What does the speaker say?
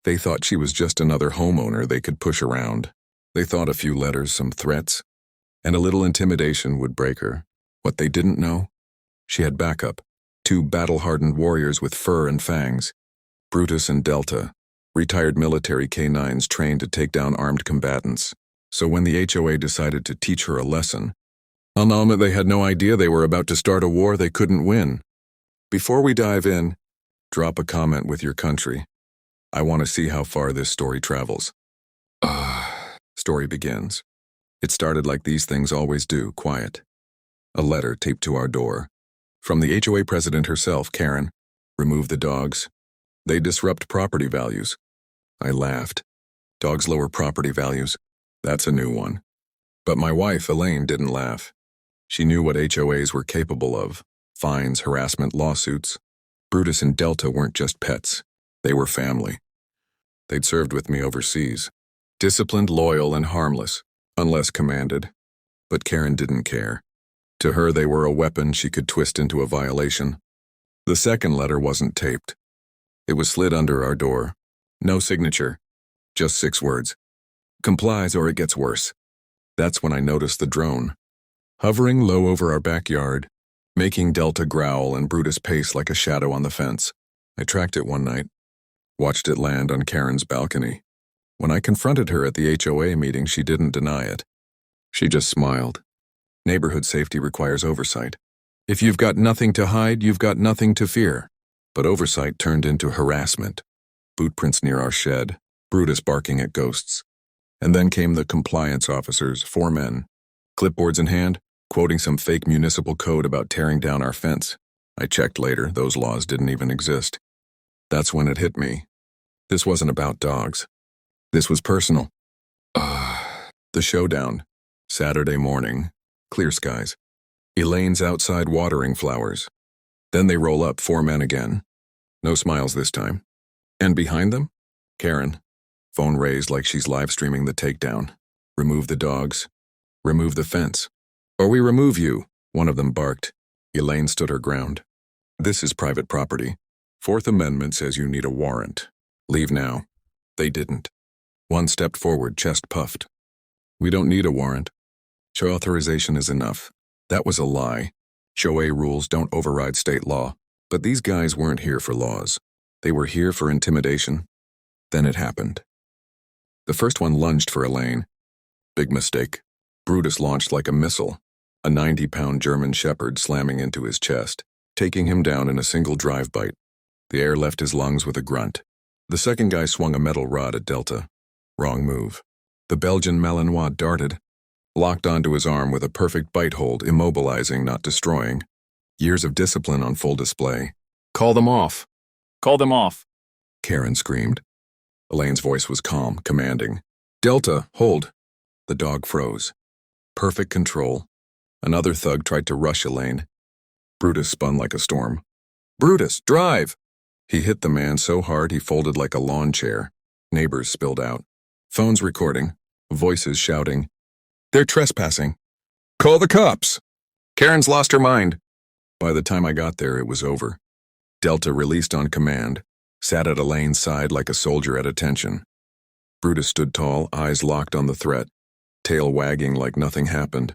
They thought she was just another homeowner they could push around. They thought a few letters, some threats, and a little intimidation would break her. What they didn't know? She had backup. 2 battle-hardened warriors with fur and fangs. Brutus and Delta, retired military K9s trained to take down armed combatants. So when the HOA decided to teach her a lesson, they had no idea they were about to start a war they couldn't win. Before we dive in, drop a comment with your country. I want to see how far this story travels. Story begins. It started like these things always do, quiet. A letter taped to our door. From the HOA president herself, Karen. Remove the dogs. They disrupt property values. I laughed. Dogs lower property values. That's a new one. But my wife, Elaine, didn't laugh. She knew what HOAs were capable of. Fines, harassment, lawsuits. Brutus and Delta weren't just pets. They were family. They'd served with me overseas. Disciplined, loyal, and harmless, unless commanded. But Karen didn't care. To her, they were a weapon she could twist into a violation. The second letter wasn't taped. It was slid under our door. No signature. Just 6 words. Complies or it gets worse. That's when I noticed the drone. Hovering low over our backyard, making Delta growl and Brutus pace like a shadow on the fence. I tracked it one night. Watched it land on Karen's balcony. When I confronted her at the HOA meeting, she didn't deny it. She just smiled. Neighborhood safety requires oversight. If you've got nothing to hide, you've got nothing to fear. But oversight turned into harassment. Boot prints near our shed, Brutus barking at ghosts. And then came the compliance officers, 4 men. Clipboards in hand, quoting some fake municipal code about tearing down our fence. I checked later, those laws didn't even exist. That's when it hit me. This wasn't about dogs. This was personal. The showdown. Saturday morning. Clear skies. Elaine's outside watering flowers. Then they roll up, 4 men again. No smiles this time. And behind them? Karen. Phone raised like she's live streaming the takedown. Remove the dogs. Remove the fence. Or we remove you, one of them barked. Elaine stood her ground. This is private property. 4th Amendment says you need a warrant. Leave now. They didn't. One stepped forward, chest puffed. We don't need a warrant. Show authorization is enough. That was a lie. HOA rules don't override state law. But these guys weren't here for laws. They were here for intimidation. Then it happened. The first one lunged for Elaine. Big mistake. Brutus launched like a missile. A 90-pound German shepherd slamming into his chest, taking him down in a single drive bite. The air left his lungs with a grunt. The second guy swung a metal rod at Delta. Wrong move. The Belgian Malinois darted, locked onto his arm with a perfect bite hold, immobilizing, not destroying. Years of discipline on full display. Call them off. Call them off. Karen screamed. Elaine's voice was calm, commanding. Delta, hold. The dog froze. Perfect control. Another thug tried to rush Elaine. Brutus spun like a storm. Brutus, drive! He hit the man so hard he folded like a lawn chair. Neighbors spilled out. Phones recording. Voices shouting. They're trespassing. Call the cops! Karen's lost her mind. By the time I got there, it was over. Delta released on command, sat at Elaine's side like a soldier at attention. Brutus stood tall, eyes locked on the threat, tail wagging like nothing happened.